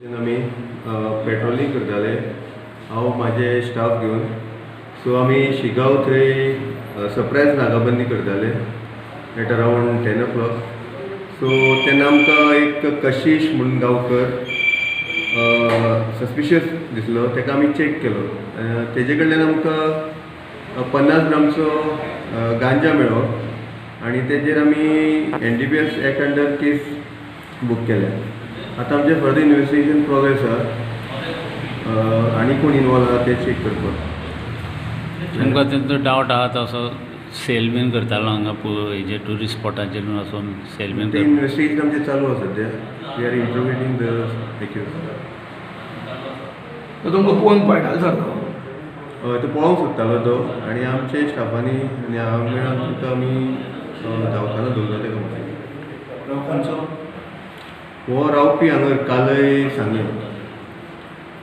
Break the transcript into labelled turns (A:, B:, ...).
A: आमी पेट्रोलिंग करताले हांव म्हाजे स्टाफ घेवन. सो आमी शिगांव थंय सरप्रायज नाकाबंदी करताले एट अरावंड 10 o'clock. सो तेन्ना आमकां एक कशीश म्हणून गांवकर सस्पिशियस दिसलो. ताका आमी चॅक केलो. तेजे कडल्यान आमकां 50 ग्रामचो गांजा मेळ्ळो आनी तेजेर आमी NDPS एक्ट अंडर केस बूक केल्या. आतां आमचें फर्दर इन्वेस्टिगेशन प्रोग्रेस आहा आनी कोण इनवॉल्व आहा ते चॅक करपाक.
B: तुमकां तेंचो डावट आहा तसो सेल बीन करतालो हांगा हेजे ट्युरिस्ट स्पॉटाचेर बीन वचून सेल बीन
A: ते इन्वेस्टिगेशन आमचें चालू आसा सद्या. We are interrogating the accused.
C: तुमकां कोण पळयतालो सर
A: तो पळोवंक सोदतालो तो आनी आमचे स्टाफांनी आनी हांव मेळून तुका आमी धांवताना दवरलो ताका.
C: खंयचो
A: हो रावपी हांगा कालय सांगे.